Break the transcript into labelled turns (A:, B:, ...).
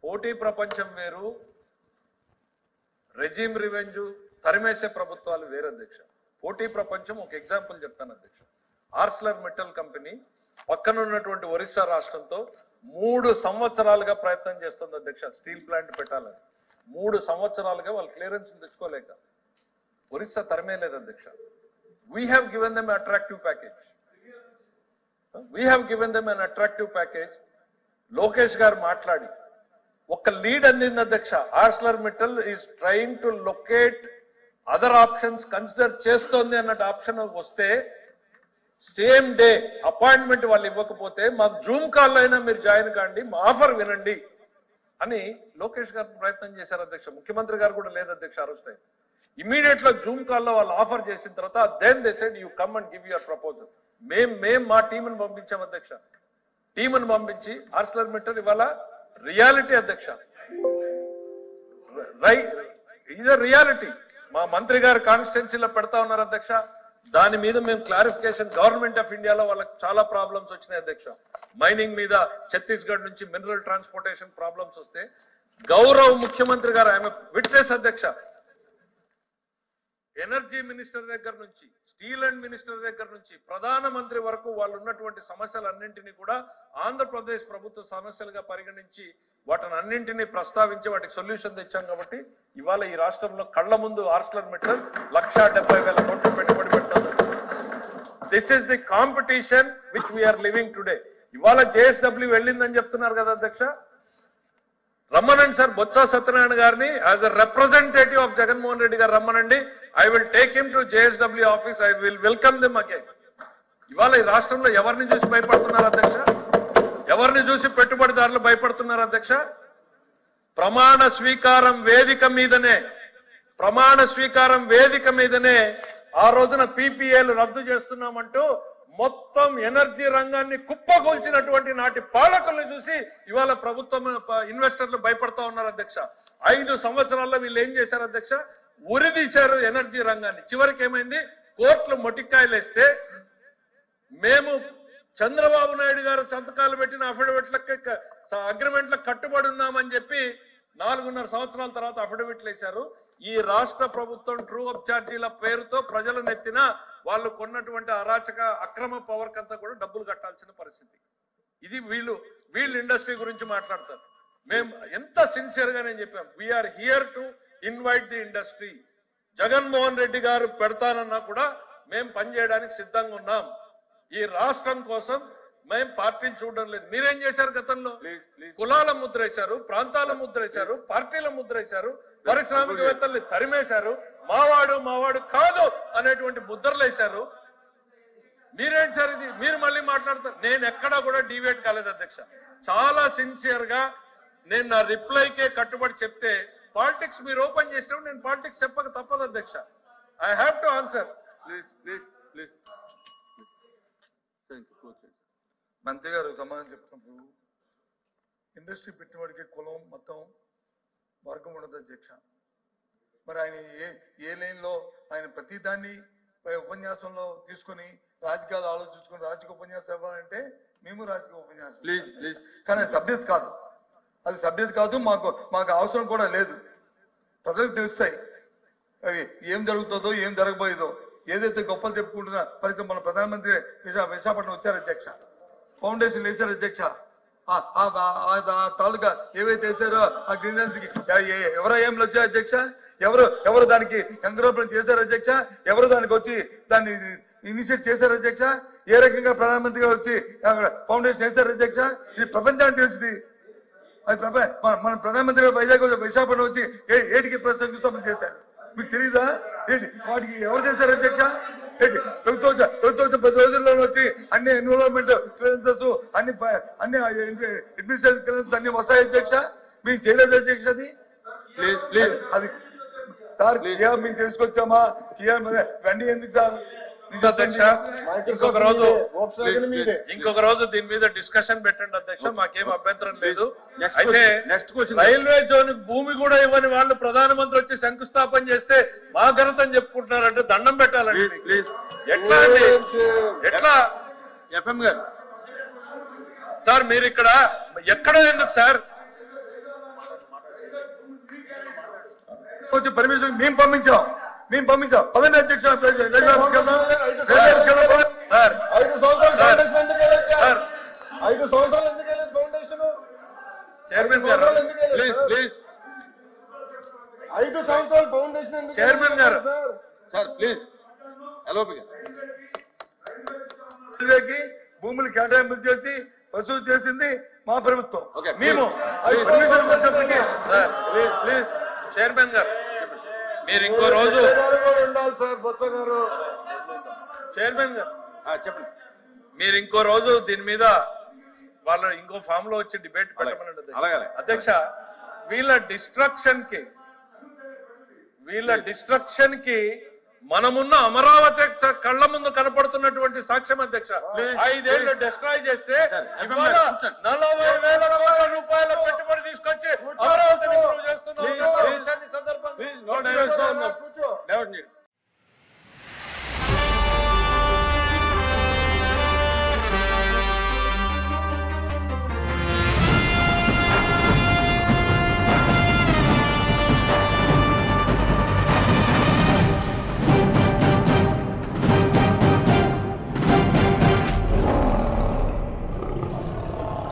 A: పోటీ ప్రపంచం వేరు, రెజీమ్ రివెంజ్ తరిమేసే ప్రభుత్వాలు వేరు అధ్యక్ష. పోటీ ప్రపంచం ఒక ఎగ్జాంపుల్ చెప్తాను అధ్యక్ష. ఆర్స్లర్ మెటల్ కంపెనీ పక్కన ఉన్నటువంటి ఒరిస్సా రాష్ట్రంతో 3 సంవత్సరాలుగా ప్రయత్నం చేస్తుంది అధ్యక్ష స్టీల్ ప్లాంట్ పెట్టాలని. 3 సంవత్సరాలుగా వాళ్ళు క్లియరెన్స్ తెచ్చుకోలేక ఒరిస్సా తరిమేలేదు అధ్యక్ష. We have given them attractive package. Lokesh గారు మాట్లాడి ఒక లీడ్ అందింది అధ్యక్ష. ఆర్స్లర్ metal is trying to locate other options consider చేస్తోంది అన్నట్టు ఆప్షన్ వస్తే సేమ్ డే అపాయింట్మెంట్ వాళ్ళు ఇవ్వకపోతే మాకు జూమ్ కాల్లో అయినా మీరు జాయిన్ కాండి, మా ఆఫర్ వినండి అని లోకేష్ గారు ప్రయత్నం చేశారు అధ్యక్ష. ముఖ్యమంత్రి గారు కూడా లేదు అధ్యక్ష ఆ రోజు టైం. ఇమీడియట్ గా జూమ్ కాల్లో వాళ్ళు ఆఫర్ చేసిన తర్వాత then they said you come and give your proposal. మేము మా టీంని పంపించాం అధ్యక్ష. టీంని పంపించి ఆర్స్లర్ మెటల్ ఇవాళ రియాలిటీ అధ్యక్ష. ఇదే రియాలిటీ. మా మంత్రి గారు కాన్స్టిట్యున్సీలో పెడతా ఉన్నారు అధ్యక్ష. దాని మీద మేము క్లారిఫికేషన్, గవర్నమెంట్ ఆఫ్ ఇండియాలో వాళ్ళకి చాలా ప్రాబ్లమ్స్ వచ్చినాయి అధ్యక్ష. మైనింగ్ మీద ఛత్తీస్గఢ్ నుంచి మినరల్ ట్రాన్స్పోర్టేషన్ ప్రాబ్లమ్స్ వస్తే గౌరవ ముఖ్యమంత్రి గారు ఆమె విట్నెస్ అధ్యక్ష. ఎనర్జీ మినిస్టర్ దగ్గర నుంచి, స్టీల్ అండ్ మినిస్టర్ దగ్గర నుంచి ప్రధానమంత్రి వరకు వాళ్ళు ఉన్నటువంటి సమస్యలన్నింటినీ కూడా ఆంధ్రప్రదేశ్ ప్రభుత్వ సమస్యలుగా పరిగణించి వాటిని అన్నింటినీ ప్రస్తావించి వాటికి సొల్యూషన్ తెచ్చాం. కాబట్టి ఇవాళ ఈ రాష్ట్రంలో కళ్ల ముందు ఆర్స్లర్ మెటల్ 1,70,000 కోట్లు పెట్టుబడి పెట్టారు. This is the competition which we're living today. ఇవాళ జేఎస్డబ్ల్యూ వెళ్ళిందని చెప్తున్నారు కదా అధ్యక్ష. రమ్మనండి సార్ బొత్స సత్యనారాయణ గారిని as a representative of Jaganmohan Reddy garu రమ్మనండి. I will take him to JSW office. I will welcome them again. ఇవాళ ఈ రాష్ట్రంలో ఎవరిని చూసి భయపడుతున్నారు అధ్యక్ష? ఎవరిని చూసి పెట్టుబడిదారులు భయపడుతున్నారు అధ్యక్ష? ప్రమాణ స్వీకారం వేదిక మీదనే ఆ రోజున పీపీఏలు రద్దు చేస్తున్నామంటూ మొత్తం ఎనర్జీ రంగాన్ని కుప్పగొల్చినటువంటి నాటి పాలకుల్ని చూసి ఇవాళ ప్రభుత్వం ఇన్వెస్టర్లు భయపడతా ఉన్నారు అధ్యక్ష. 5 సంవత్సరాల్లో వీళ్ళు ఏం చేశారు అధ్యక్ష? ఉరిదీశారు ఎనర్జీ రంగాన్ని. చివరికి ఏమైంది? కోర్టులు మొటిక్కాయలు వేస్తే మేము చంద్రబాబు నాయుడు గారు సంతకాలు పెట్టిన అఫిడవిట్లకి అగ్రిమెంట్లకు కట్టుబడి ఉన్నామని చెప్పి 4.5 సంవత్సరాల తర్వాత అఫిడవిట్లు వేశారు. ఈ రాష్ట్ర ప్రభుత్వం ట్రూ అప్ ఛార్జీల పేరుతో ప్రజల నెత్తిన వాళ్ళు కొన్నటువంటి అరాచక అక్రమ పవర్ కంతా కూడా డబ్బులు కట్టాల్సిన పరిస్థితి. ఇది వీళ్ళు ఇండస్ట్రీ గురించి మాట్లాడతారు. మేము ఎంత సిన్సియర్ గా నేను చెప్పాం, we're here to invite the industry. Jaganmohan Reddy garu పెడతానన్నా కూడా మేము పనిచేయడానికి సిద్ధంగా ఉన్నాం. ఈ రాష్ట్రం కోసం మేము పార్టీలు చూడడం లేదు. మీరేం చేశారు గతంలో? కులాల ముద్ర వేశారు, ప్రాంతాల ముద్ర వేశారు, పార్టీల ముద్ర వేశారు, పారిశ్రామికవేత్తల్ని తరిమేశారు, మావాడు కాదు అనేటువంటి ముద్రలు వేశారు. మీరేంటి సార్ ఇది? మీరు మళ్ళీ మాట్లాడతారు. నేను ఎక్కడా కూడా డివేట్ కాలేదు అధ్యక్ష. చాలా సిన్సియర్ గా నేను నా రిప్లైకే కట్టుబడి చెప్తే పాలిటిక్స్ మీరు ఓపెన్ చేసినప్పుడు నేను పాలిటిక్స్ చెప్పక తప్పదు అధ్యక్ష. I have to answer.
B: Please మంత్రి గారు సమాధానం చెప్తున్నప్పుడు ఇండస్ట్రీ పెట్టుబడికి కులం మొత్తం వర్గం ఉండదు అధ్యక్ష. మరి ఆయన ఏ లైన్లో ఆయన ప్రతి దాన్ని ఉపన్యాసంలో తీసుకుని రాజకీయాలు ఆలోచించుకుని రాజకీయ ఉపన్యాసం ఇవ్వాలంటే మేము రాజకీయ ఉపన్యాసం ప్లీజ్ కానీ సభ్యత కాదు, అది సభ్యత కాదు. మాకు అవసరం కూడా లేదు. ప్రజలకు తెలుస్తాయి అవి ఏం జరుగుతుందో ఏం జరగబోయేదో. ఏదైతే గొప్పలు చెప్పుకుంటున్నా పరిస్థితి మన ప్రధానమంత్రి విశాఖపట్నం వచ్చారు అధ్యక్ష, ఫౌండేషన్ వేశారు అధ్యక్ష. తాలూకా ఏవైతే వేశారో ఆ గ్రీన్ కి ఎవరో ఏం వచ్చారు అధ్యక్ష, ఎవరు దానికి ఎంకరేజ్మెంట్ చేశారు అధ్యక్ష, ఎవరు దానికి వచ్చి దాన్ని ఇనిషియేట్ చేశారు అధ్యక్ష, ఏ రకంగా ప్రధానమంత్రి గారు వచ్చి ఫౌండేషన్ వేశారు అధ్యక్ష. ఇది ప్రపంచానికి తెలిసింది. అది మన ప్రధానమంత్రి గారు వైజాగ్ విశాఖపట్నం వచ్చి ఏటికి శంకుస్థాపన చేశారు. మీకు తెలీదా? ఏంటి వాటికి ఎవరు చేశారు అధ్యక్ష? ఏంటి ప్రభుత్వం 10 రోజుల్లో వచ్చి అన్ని ఎన్విరాన్మెంట్ క్లియరెన్సెస్ అన్ని అడ్మినిస్ట్రేషన్ క్లియరెన్సెస్ అన్ని వస్తాయి అధ్యక్ష. మేము చేయలేదు అధ్యక్ష. అది ప్లీజ్ అది సార్ కియా మేము తీసుకొచ్చామా? కియా వెండి ఎందుకు సార్?
A: అధ్యక్ష ఇంకొక రోజు దీని మీద డిస్కషన్ పెట్టండి అధ్యక్ష. మాకేం అభ్యంతరం లేదు. అయితే రైల్వే జోన్ భూమి కూడా ఇవ్వని వాళ్ళు ప్రధానమంత్రి వచ్చి శంకుస్థాపన చేస్తే మా ఘనతని చెప్పుకుంటున్నారంటే దండం పెట్టాలండి. ఎట్లా అండి? ఎట్లా
B: ఎఫ్ఎం గారు
A: సార్ మీరు ఇక్కడ ఎక్కడో ఎందుకు సార్?
B: వచ్చి పర్మిషన్ మేము పంపించాం పదండి అధ్యక్ష
A: సార్
B: 5 సంవత్సరాలు
A: సార్
B: 5 సంవత్సరాలు ఎందుకు వెళ్ళదు ఫౌండేషన్
A: చైర్మన్ గారు
B: ప్లీజ్
C: 5 సంవత్సరాలు ఫౌండేషన్ ఎందుకు
A: చైర్మన్ గారు
B: సార్ ప్లీజ్ హలో భూములు కేటాయింపులు చేసి వసూలు చేసింది మా ప్రభుత్వం మేము
A: ప్లీజ్ చైర్మన్ గారు మీరు ఇంకో రోజు
C: ఉండాలి సార్ బొత్స గారు
A: చైర్మన్ గారు
B: చెప్పండి
A: మీరు ఇంకో రోజు దీని మీద వాళ్ళ ఇంకో ఫామ్ లో వచ్చి డిబేట్ పెట్టమనండి అధ్యక్ష. వీళ్ళ డిస్ట్రక్షన్ కి మనమున్న అమరావతి కళ్ళ ముందు కనపడుతున్నటువంటి సాక్ష్యం అధ్యక్ష. 5 ఏళ్లు డిస్ట్రాయ్ చేస్తే 40,000 కోట్ల రూపాయల పెట్టుబడి